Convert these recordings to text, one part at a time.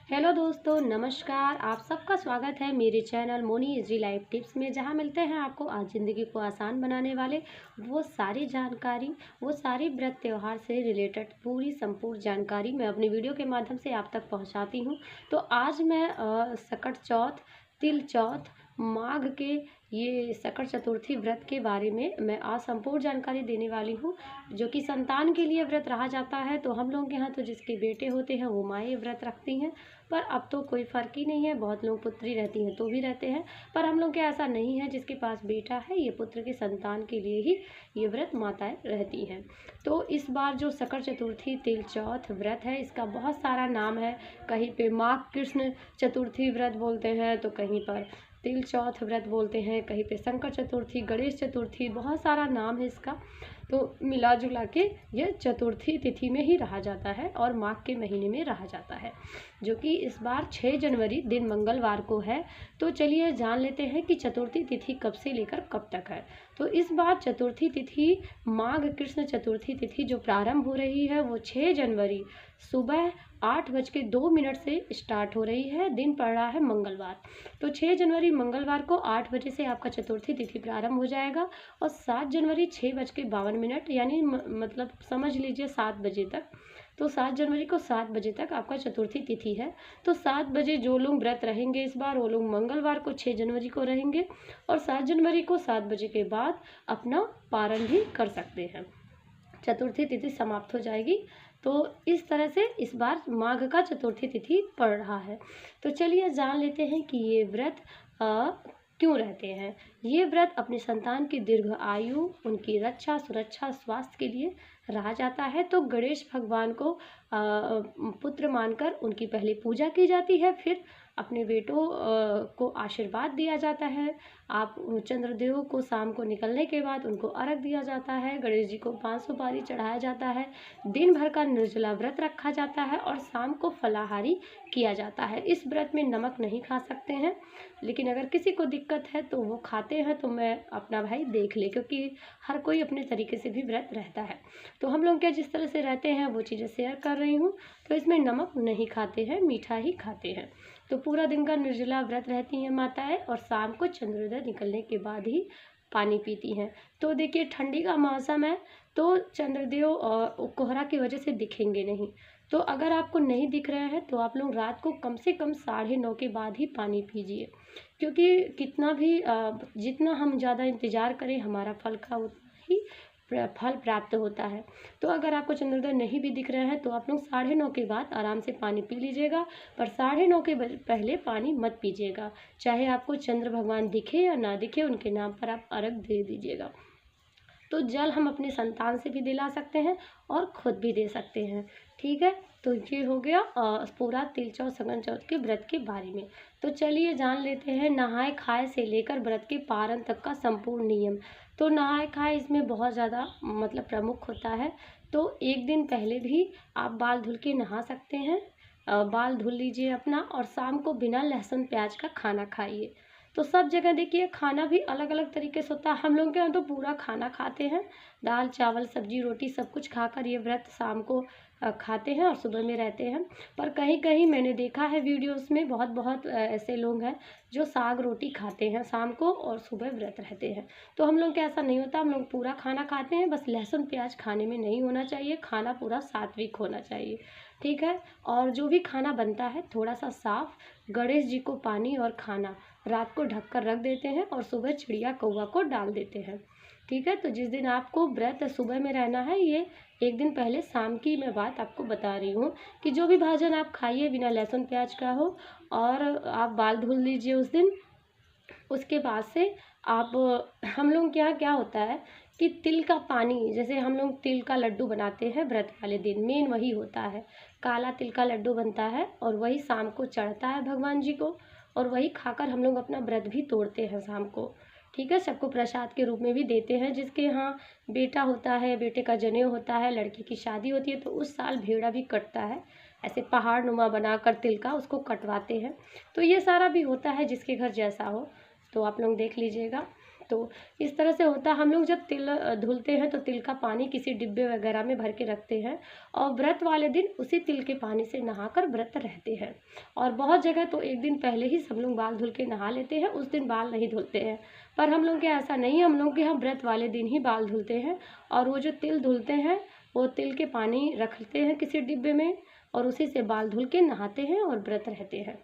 Hello दोस्तों, नमस्कार। आप सबका स्वागत है मेरे channel Moni easy life tips में, जहां मिलते हैं आपको आज ज़िंदगी को आसान बनाने वाले वो सारी जानकारी, वो सारी व्रत त्यौहार से रिलेटेड पूरी संपूर्ण जानकारी मैं अपनी वीडियो के माध्यम से आप तक पहुंचाती हूं। तो आज मैं सकट चौथ, तिल चौथ, माघ के ये सकट चतुर्थी व्रत के बारे में मैं आज संपूर्ण जानकारी देने वाली हूँ, जो कि संतान के लिए व्रत रहा जाता है। तो हम लोग के यहाँ तो जिसके बेटे होते हैं वो माँ ये व्रत रखती हैं, पर अब तो कोई फ़र्क ही नहीं है। बहुत लोग पुत्री रहती हैं तो भी रहते हैं, पर हम लोग के ऐसा नहीं है। जिसके पास बेटा है ये पुत्र के संतान के लिए ही ये व्रत माताएं रहती हैं। तो इस बार जो सकट चतुर्थी तिल चौथ व्रत है, इसका बहुत सारा नाम है। कहीं पे माघ कृष्ण चतुर्थी व्रत बोलते हैं, तो कहीं पर तिल चौथ व्रत बोलते हैं, कहीं पे संकट चतुर्थी, गणेश चतुर्थी, बहुत सारा नाम है इसका। तो मिला जुला के ये चतुर्थी तिथि में ही रहा जाता है और माघ के महीने में रहा जाता है, जो कि इस बार 6 जनवरी दिन मंगलवार को है। तो चलिए जान लेते हैं कि चतुर्थी तिथि कब से लेकर कब तक है। तो इस बार चतुर्थी तिथि माघ कृष्ण चतुर्थी तिथि जो प्रारंभ हो रही है वो 6 जनवरी सुबह 8:02 से स्टार्ट हो रही है। दिन पड़ रहा है मंगलवार। तो 6 जनवरी मंगलवार को 8 बजे से आपका चतुर्थी तिथि प्रारंभ हो जाएगा और 7 जनवरी 6:52 यानी मतलब समझ लीजिए 7 बजे तक। तो 7 जनवरी को 7 बजे तक आपका चतुर्थी तिथि है। तो 7 बजे जो लोग व्रत रहेंगे इस बार, वो लोग मंगलवार को 6 जनवरी को रहेंगे और 7 जनवरी को 7 बजे के बाद अपना पारण भी कर सकते हैं। चतुर्थी तिथि समाप्त हो जाएगी। तो इस तरह से इस बार माघ का चतुर्थी तिथि पड़ रहा है। तो चलिए जान लेते हैं कि ये व्रत क्यों रहते हैं। ये व्रत अपने संतान की दीर्घ आयु, उनकी रक्षा, सुरक्षा, स्वास्थ्य के लिए रहा जाता है। तो गणेश भगवान को पुत्र मानकर उनकी पहले पूजा की जाती है, फिर अपने बेटों को आशीर्वाद दिया जाता है। आप चंद्रदेव को शाम को निकलने के बाद उनको अर्घ दिया जाता है। गणेश जी को 5 सुपारी चढ़ाया जाता है। दिन भर का निर्जला व्रत रखा जाता है और शाम को फलाहारी किया जाता है। इस व्रत में नमक नहीं खा सकते हैं, लेकिन अगर किसी को दिक्कत है तो वो खाते हैं, तो मैं अपना भाई देख ले, क्योंकि हर कोई अपने तरीके से भी व्रत रहता है। तो हम लोग क्या जिस तरह से रहते हैं वो चीज़ें शेयर कर रही हूँ। तो इसमें नमक नहीं खाते हैं, मीठा ही खाते हैं। तो पूरा दिन का निर्जला व्रत रहती हैं माताएं और शाम को चंद्रोदय निकलने के बाद ही पानी पीती हैं। तो देखिए ठंडी का मौसम है, तो चंद्रदेव कोहरा की वजह से दिखेंगे नहीं। तो अगर आपको नहीं दिख रहे हैं तो आप लोग रात को कम से कम 9:30 के बाद ही पानी पीजिए, क्योंकि कितना भी जितना हम ज़्यादा इंतज़ार करें हमारा फल का उतना ही फल प्राप्त होता है। तो अगर आपको चंद्रोदय नहीं भी दिख रहे हैं तो आप लोग 9:30 के बाद आराम से पानी पी लीजिएगा, पर 9:30 के पहले पानी मत पीजिएगा। चाहे आपको चंद्र भगवान दिखे या ना दिखे, उनके नाम पर आप अर्घ दे दीजिएगा। तो जल हम अपने संतान से भी दिला सकते हैं और खुद भी दे सकते हैं। ठीक है, तो ये हो गया पूरा तिल चौथ सकट चौथ के व्रत के बारे में। तो चलिए जान लेते हैं नहाए खाए से लेकर व्रत के पारण तक का संपूर्ण नियम। तो नहाए खाए इसमें बहुत ज़्यादा मतलब प्रमुख होता है। तो एक दिन पहले भी आप बाल धुल के नहा सकते हैं। बाल धुल लीजिए अपना और शाम को बिना लहसुन प्याज का खाना खाइए। तो सब जगह देखिए खाना भी अलग अलग तरीके से होता है। हम लोग के यहाँ तो पूरा खाना खाते हैं, दाल चावल सब्जी रोटी सब कुछ खाकर ये व्रत शाम को खाते हैं और सुबह में रहते हैं। पर कहीं कहीं मैंने देखा है वीडियोस में बहुत बहुत ऐसे लोग हैं जो साग रोटी खाते हैं शाम को और सुबह व्रत रहते हैं। तो हम लोग का ऐसा नहीं होता, हम लोग पूरा खाना खाते हैं। बस लहसुन प्याज खाने में नहीं होना चाहिए, खाना पूरा सात्विक होना चाहिए। ठीक है, और जो भी खाना बनता है थोड़ा सा साफ, गणेश जी को पानी और खाना रात को ढककर रख देते हैं और सुबह चिड़िया कौवा को डाल देते हैं। ठीक है, तो जिस दिन आपको व्रत सुबह में रहना है, ये एक दिन पहले शाम की मैं बात आपको बता रही हूँ कि जो भी भोजन आप खाइए बिना लहसुन प्याज का हो और आप बाल धुल लीजिए उस दिन। उसके बाद से आप हम लोग के यहाँ क्या होता है कि तिल का पानी, जैसे हम लोग तिल का लड्डू बनाते हैं व्रत वाले दिन, मेन वही होता है। काला तिल का लड्डू बनता है और वही शाम को चढ़ता है भगवान जी को, और वही खाकर हम लोग अपना व्रत भी तोड़ते हैं शाम को। ठीक है, सबको प्रसाद के रूप में भी देते हैं। जिसके यहाँ बेटा होता है, बेटे का जनेऊ होता है, लड़की की शादी होती है, तो उस साल भेड़ा भी कटता है, ऐसे पहाड़ नुमा बनाकर तिल का उसको कटवाते हैं। तो ये सारा भी होता है जिसके घर जैसा हो, तो आप लोग देख लीजिएगा। तो इस तरह से होता है। हम लोग जब तिल धुलते हैं तो तिल का पानी किसी डिब्बे वगैरह में भर के रखते हैं और व्रत वाले दिन उसी तिल के पानी से नहाकर व्रत रहते हैं। और बहुत जगह तो एक दिन पहले ही सब लोग बाल धुल के नहा लेते हैं, उस दिन बाल नहीं धुलते हैं। पर हम लोग के ऐसा नहीं है, हम लोग के यहाँ व्रत वाले दिन ही बाल धुलते हैं। और वो जो तिल धुलते हैं वो तिल के पानी रखते हैं किसी डिब्बे में और उसी से बाल धुल के नहाते हैं और व्रत रहते हैं।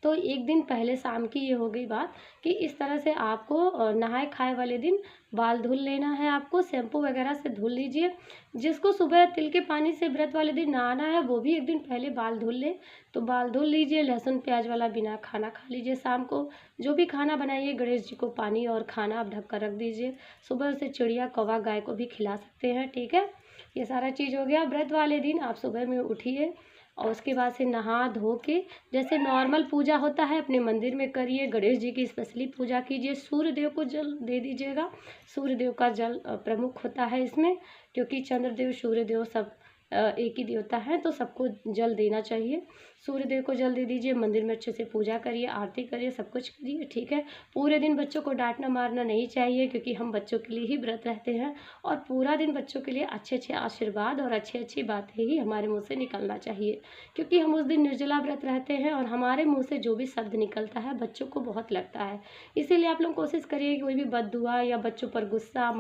तो एक दिन पहले शाम की ये हो गई बात कि इस तरह से आपको नहाए खाए वाले दिन बाल धुल लेना है। आपको शैम्पू वगैरह से धुल लीजिए। जिसको सुबह तिल के पानी से व्रत वाले दिन नहाना है वो भी एक दिन पहले बाल धुल ले, तो बाल धुल लीजिए। लहसुन प्याज वाला बिना खाना खा लीजिए। शाम को जो भी खाना बनाइए गणेश जी को पानी और खाना आप ढक कर रख दीजिए। सुबह से चिड़िया कौवा गाय को भी खिला सकते हैं, ठीक है। ये सारा चीज़ हो गया। व्रत वाले दिन आप सुबह में उठिए और उसके बाद से नहा धो के जैसे नॉर्मल पूजा होता है अपने मंदिर में करिए। गणेश जी की स्पेशली पूजा कीजिए। सूर्य देव को जल दे दीजिएगा। सूर्य देव का जल प्रमुख होता है इसमें, क्योंकि चंद्रदेव सूर्य देव सब एक ही देवता है, तो सबको जल देना चाहिए। सूर्य देव को जल दे दीजिए। मंदिर में अच्छे से पूजा करिए, आरती करिए, सब कुछ करिए, ठीक है। पूरे दिन बच्चों को डांटना मारना नहीं चाहिए, क्योंकि हम बच्चों के लिए ही व्रत रहते हैं और पूरा दिन बच्चों के लिए अच्छे अच्छे आशीर्वाद और अच्छी अच्छी बातें ही हमारे मुंह से निकलना चाहिए, क्योंकि हम उस दिन निर्जला व्रत रहते हैं और हमारे मुंह से जो भी शब्द निकलता है बच्चों को बहुत लगता है। इसीलिए आप लोग कोशिश करिए कि कोई भी बद्दुआ या बच्चों पर गुस्सा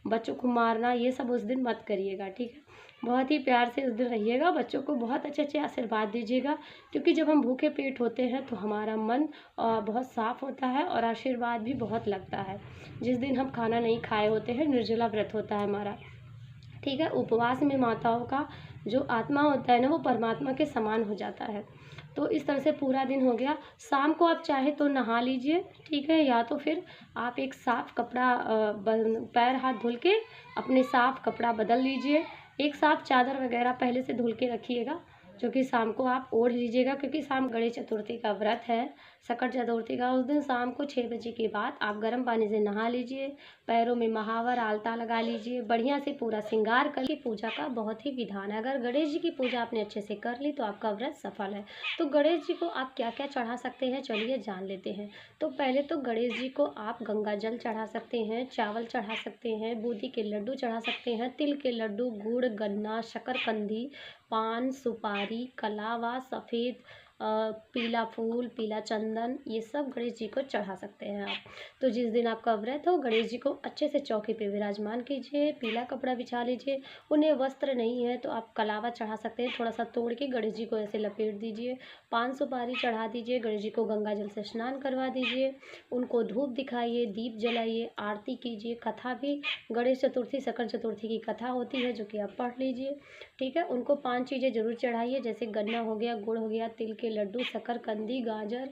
बच्चों को मारना ये सब उस दिन मत करिएगा, ठीक है। बहुत ही प्यार से उस दिन रहिएगा। बच्चों को बहुत अच्छे अच्छे आशीर्वाद दीजिएगा, क्योंकि जब हम भूखे पेट होते हैं तो हमारा मन बहुत साफ होता है और आशीर्वाद भी बहुत लगता है। जिस दिन हम खाना नहीं खाए होते हैं, निर्जला व्रत होता है हमारा, ठीक है। उपवास में माताओं का जो आत्मा होता है ना वो परमात्मा के समान हो जाता है। तो इस तरह से पूरा दिन हो गया। शाम को आप चाहे तो नहा लीजिए, ठीक है, या तो फिर आप एक साफ़ कपड़ा पैर हाथ धुल के अपने साफ़ कपड़ा बदल लीजिए। एक साफ़ चादर वगैरह पहले से धुल के रखिएगा, जो कि शाम को आप ओढ़ लीजिएगा, क्योंकि शाम गणेश चतुर्थी का व्रत है, संकट चतुर्थी का। उस दिन शाम को 6 बजे के बाद आप गर्म पानी से नहा लीजिए। पैरों में महावर आलता लगा लीजिए। बढ़िया से पूरा श्रृंगार करके पूजा का बहुत ही विधान है। अगर गणेश जी की पूजा आपने अच्छे से कर ली तो आपका व्रत सफल है। तो गणेश जी को आप क्या क्या चढ़ा सकते हैं, चलिए जान लेते हैं। तो पहले तो गणेश जी को आप गंगा जल चढ़ा सकते हैं, चावल चढ़ा सकते हैं, बूंदी के लड्डू चढ़ा सकते हैं, तिल के लड्डू, गुड़, गन्ना, शकरकंदी, पान, सुपारी, कलावा, सफ़ेद पीला फूल, पीला चंदन, ये सब गणेश जी को चढ़ा सकते हैं आप। तो जिस दिन आपका व्रत हो गणेश जी को अच्छे से चौकी पे विराजमान कीजिए, पीला कपड़ा बिछा लीजिए। उन्हें वस्त्र नहीं है तो आप कलावा चढ़ा सकते हैं, थोड़ा सा तोड़ के गणेश जी को ऐसे लपेट दीजिए। पान सुपारी चढ़ा दीजिए। गणेश जी को गंगा जल से स्नान करवा दीजिए। उनको धूप दिखाइए, दीप जलाइए, आरती कीजिए। कथा भी गणेश चतुर्थी संकट चतुर्थी की कथा होती है, जो कि आप पढ़ लीजिए, ठीक है। उनको 5 चीज़ें ज़रूर चढ़ाइए, जैसे गन्ना हो गया, गुड़ हो गया, तिल के लड्डू, शकरकंदी, गाजर,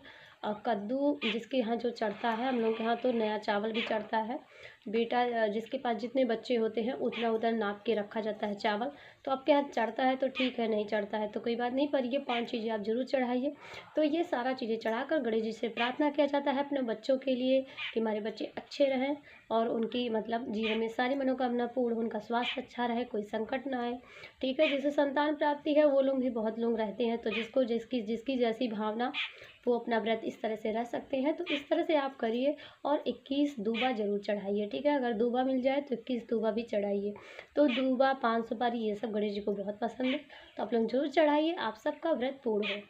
कद्दू। जिसके यहाँ जो चढ़ता है, हम लोग के यहाँ तो नया चावल भी चढ़ता है। बेटा जिसके पास जितने बच्चे होते हैं उतना उधर नाप के रखा जाता है चावल। तो आपके यहाँ चढ़ता है तो ठीक है, नहीं चढ़ता है तो कोई बात नहीं, पर ये 5 चीज़ें आप ज़रूर चढ़ाइए। तो ये सारा चीज़ें चढ़ाकर गणेश जी से प्रार्थना किया जाता है अपने बच्चों के लिए कि हमारे बच्चे अच्छे रहें और उनकी मतलब जीवन में सारी मनोकामना पूर्ण हो, उनका स्वास्थ्य अच्छा रहे, कोई संकट ना आए, ठीक है। जिसे संतान प्राप्ति है वो लोग भी बहुत लोग रहते हैं, तो जिसको जिसकी जिसकी जैसी भावना वो अपना व्रत इस तरह से रह सकते हैं। तो इस तरह से आप करिए और 21 दूबा ज़रूर चढ़ाइए, ठीक है। अगर दूबा मिल जाए तो 21 दूबा भी चढ़ाइए। तो दूबा, पान सुपारी ये सब गणेश जी को बहुत पसंद है, तो आप लोग जरूर चढ़ाइए। आप सबका व्रत पूर्ण हो।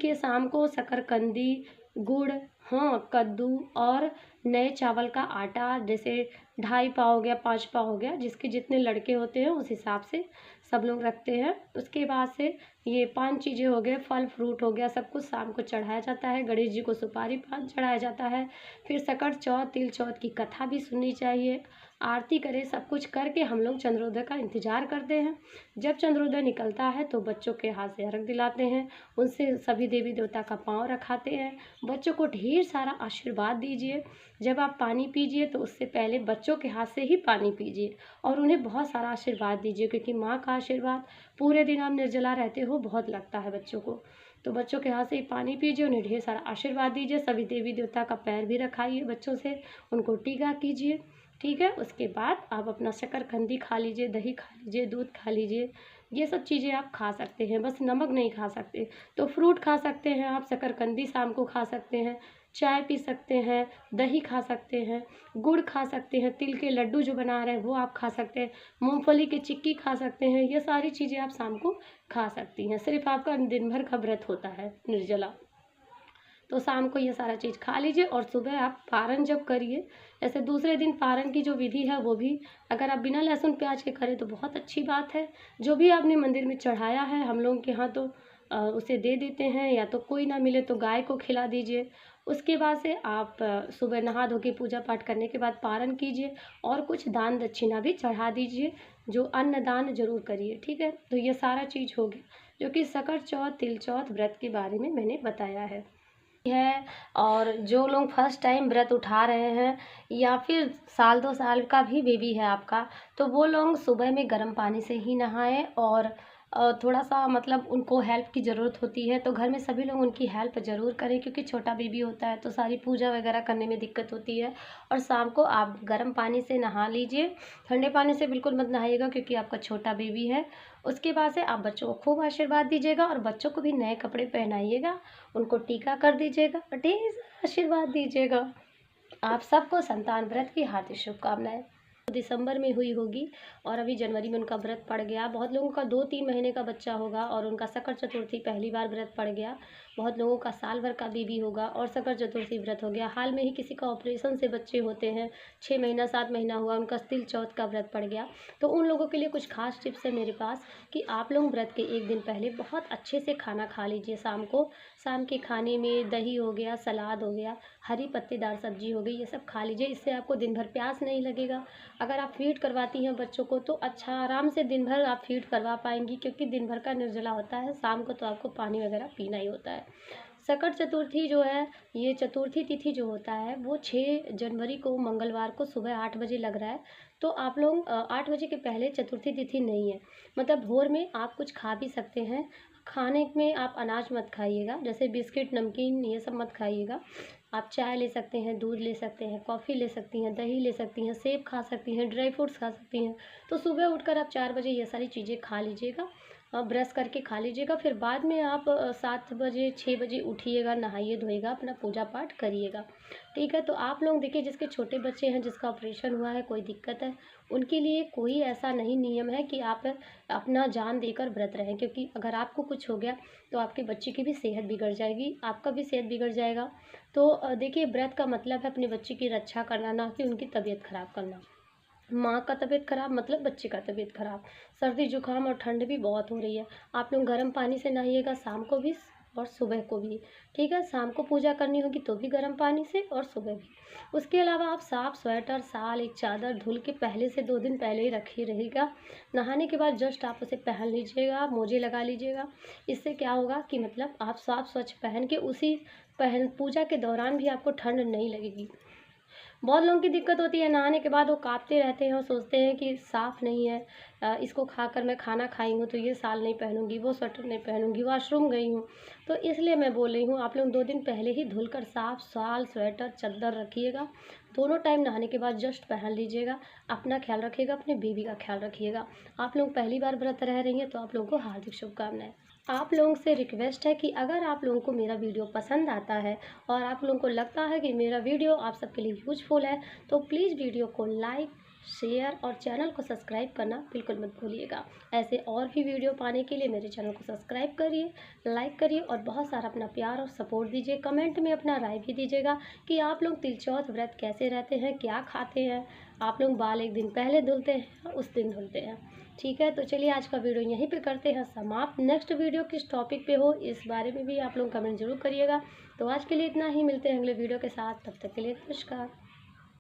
कि शाम को शकरकंदी, गुड़, हाँ, कद्दू और नए चावल का आटा, जैसे 2.5 पाव हो गया, 5 पाव हो गया, जिसके जितने लड़के होते हैं उस हिसाब से सब लोग रखते हैं। उसके बाद से ये 5 चीज़ें हो गए, फल फ्रूट हो गया, सब कुछ शाम को चढ़ाया जाता है। गणेश जी को सुपारी पान चढ़ाया जाता है। फिर सकट चौथ, तिल चौथ की कथा भी सुननी चाहिए, आरती करें। सब कुछ करके हम लोग चंद्रोदय का इंतज़ार करते हैं। जब चंद्रोदय निकलता है तो बच्चों के हाथ से अर्घ दिलाते हैं, उनसे सभी देवी देवता का पाँव रखाते हैं। बच्चों को ढेर सारा आशीर्वाद दीजिए। जब आप पानी पीजिए तो उससे पहले बच्चों के हाथ से ही पानी पीजिए और उन्हें बहुत सारा आशीर्वाद दीजिए, क्योंकि माँ का आशीर्वाद पूरे दिन आप निर्जला रहते हो बहुत लगता है बच्चों को। तो बच्चों के हाथ से ही पानी पीजिए, उन्हें ढेर सारा आशीर्वाद दीजिए। सभी देवी देवता का पैर भी रखाइए बच्चों से, उनको टीका कीजिए, ठीक है। उसके बाद आप अपना शकरकंदी खा लीजिए, दही खा लीजिए, दूध खा लीजिए। ये सब चीज़ें आप खा सकते हैं, बस नमक नहीं खा सकते। तो फ्रूट खा सकते हैं आप, शकरकंदी शाम को खा सकते हैं, चाय पी सकते हैं, दही खा सकते हैं, गुड़ खा सकते हैं, तिल के लड्डू जो बना रहे हैं वो आप खा सकते हैं, मूंगफली की चिक्की खा सकते हैं। ये सारी चीज़ें आप शाम को खा सकती हैं। सिर्फ आपका दिन भर का व्रत होता है निर्जला, तो शाम को ये सारा चीज़ खा लीजिए और सुबह आप पारण जब करिए। ऐसे दूसरे दिन पारण की जो विधि है वो भी अगर आप बिना लहसुन प्याज के करें तो बहुत अच्छी बात है। जो भी आपने मंदिर में चढ़ाया है, हम लोगों के यहाँ तो उसे दे देते हैं, या तो कोई ना मिले तो गाय को खिला दीजिए। उसके बाद से आप सुबह नहा धो के पूजा पाठ करने के बाद पारण कीजिए और कुछ दान दक्षिणा भी चढ़ा दीजिए, जो अन्नदान जरूर करिए। ठीक है, तो ये सारा चीज़ हो गया जो कि सकट चौथ तिल चौथ व्रत के बारे में मैंने बताया है। और जो लोग फर्स्ट टाइम व्रत उठा रहे हैं या फिर साल 2 साल का भी बेबी है आपका, तो वो लोग सुबह में गर्म पानी से ही नहाएं। और थोड़ा सा मतलब उनको हेल्प की ज़रूरत होती है तो घर में सभी लोग उनकी हेल्प ज़रूर करें, क्योंकि छोटा बेबी होता है तो सारी पूजा वगैरह करने में दिक्कत होती है। और शाम को आप गर्म पानी से नहा लीजिए, ठंडे पानी से बिल्कुल मत नहाइएगा क्योंकि आपका छोटा बेबी है। उसके बाद से आप बच्चों को खूब आशीर्वाद दीजिएगा और बच्चों को भी नए कपड़े पहनाइएगा, उनको टीका कर दीजिएगा, ढेर सारा आशीर्वाद दीजिएगा। आप सबको संतान व्रत की हार्दिक शुभकामनाएं। दिसंबर में हुई होगी और अभी जनवरी में उनका व्रत पड़ गया। बहुत लोगों का 2-3 महीने का बच्चा होगा और उनका सकट चतुर्थी पहली बार व्रत पड़ गया। बहुत लोगों का साल भर का बेबी होगा और सकट चतुर्थी व्रत हो गया। हाल में ही किसी का ऑपरेशन से बच्चे होते हैं, 6 महीना 7 महीना हुआ, उनका तिल चौथ का व्रत पड़ गया। तो उन लोगों के लिए कुछ खास टिप्स है मेरे पास कि आप लोग व्रत के एक दिन पहले बहुत अच्छे से खाना खा लीजिए। शाम को, शाम के खाने में दही हो गया, सलाद हो गया, हरी पत्तेदार सब्जी हो गई, ये सब खा लीजिए। इससे आपको दिन भर प्यास नहीं लगेगा। अगर आप फीड करवाती हैं बच्चों को तो अच्छा आराम से दिन भर आप फीड करवा पाएंगी, क्योंकि दिन भर का निर्जला होता है, शाम को तो आपको पानी वगैरह पीना ही होता है। सकट चतुर्थी जो है, ये चतुर्थी तिथि जो होता है वो 6 जनवरी को मंगलवार को सुबह 8 बजे लग रहा है। तो आप लोग 8 बजे के पहले चतुर्थी तिथि नहीं है, मतलब भोर में आप कुछ खा भी सकते हैं। खाने में आप अनाज मत खाइएगा, जैसे बिस्किट नमकीन ये सब मत खाइएगा। आप चाय ले सकते हैं, दूध ले सकते हैं, कॉफ़ी ले सकती हैं, दही ले सकती हैं, सेब खा सकती हैं, ड्राई फ्रूट्स खा सकती हैं। तो सुबह उठकर आप 4 बजे ये सारी चीज़ें खा लीजिएगा, ब्रश करके खा लीजिएगा। फिर बाद में आप 7 बजे 6 बजे उठिएगा, नहाइए धोइएगा, अपना पूजा पाठ करिएगा। ठीक है, तो आप लोग देखिए जिसके छोटे बच्चे हैं, जिसका ऑपरेशन हुआ है, कोई दिक्कत है, उनके लिए कोई ऐसा नहीं नियम है कि आप अपना जान देकर व्रत रहें, क्योंकि अगर आपको कुछ हो गया तो आपके बच्चे की भी सेहत बिगड़ जाएगी, आपका भी सेहत बिगड़ जाएगा। तो देखिए व्रत का मतलब है अपने बच्चे की रक्षा करना, ना कि उनकी तबीयत खराब करना। माँ का तबीयत खराब मतलब बच्चे का तबीयत खराब। सर्दी जुकाम और ठंड भी बहुत हो रही है, आप लोग गर्म पानी से नहाइएगा शाम को भी और सुबह को भी। ठीक है, शाम को पूजा करनी होगी तो भी गर्म पानी से और सुबह भी। उसके अलावा आप साफ स्वेटर, साल, एक चादर धुल के पहले से 2 दिन पहले ही रखी रहेगा। नहाने के बाद जस्ट आप उसे पहन लीजिएगा, मोजे लगा लीजिएगा। इससे क्या होगा कि मतलब आप साफ स्वच्छ पहन के उसी पहन पूजा के दौरान भी आपको ठंड नहीं लगेगी। बहुत लोगों की दिक्कत होती है, नहाने के बाद वो काँपते रहते हैं और सोचते हैं कि साफ़ नहीं है, इसको खाकर मैं खाना खाई हूँ तो ये साल नहीं पहनूंगी, वो स्वेटर नहीं पहनूंगी, वॉशरूम गई हूँ। तो इसलिए मैं बोल रही हूँ आप लोग 2 दिन पहले ही धुलकर साफ साल, स्वेटर, चद्दर रखिएगा। दोनों टाइम नहाने के बाद जस्ट पहन लीजिएगा। अपना ख्याल रखिएगा, अपने बेबी का ख्याल रखिएगा। आप लोग पहली बार व्रत रह रही हैं तो आप लोगों को हार्दिक शुभकामनाएं। आप लोगों से रिक्वेस्ट है कि अगर आप लोगों को मेरा वीडियो पसंद आता है और आप लोगों को लगता है कि मेरा वीडियो आप सबके लिए यूजफुल है, तो प्लीज़ वीडियो को लाइक, शेयर और चैनल को सब्सक्राइब करना बिल्कुल मत भूलिएगा। ऐसे और भी वीडियो पाने के लिए मेरे चैनल को सब्सक्राइब करिए, लाइक करिए और बहुत सारा अपना प्यार और सपोर्ट दीजिए। कमेंट में अपना राय भी दीजिएगा कि आप लोग तिल चौथ व्रत कैसे रहते हैं, क्या खाते हैं। आप लोग बाल एक दिन पहले धुलते हैं, उस दिन धुलते हैं। ठीक है, तो चलिए आज का वीडियो यहीं पे करते हैं समाप्त। नेक्स्ट वीडियो किस टॉपिक पे हो इस बारे में भी आप लोग कमेंट जरूर करिएगा। तो आज के लिए इतना ही, मिलते हैं अगले वीडियो के साथ, तब तक के लिए नमस्कार।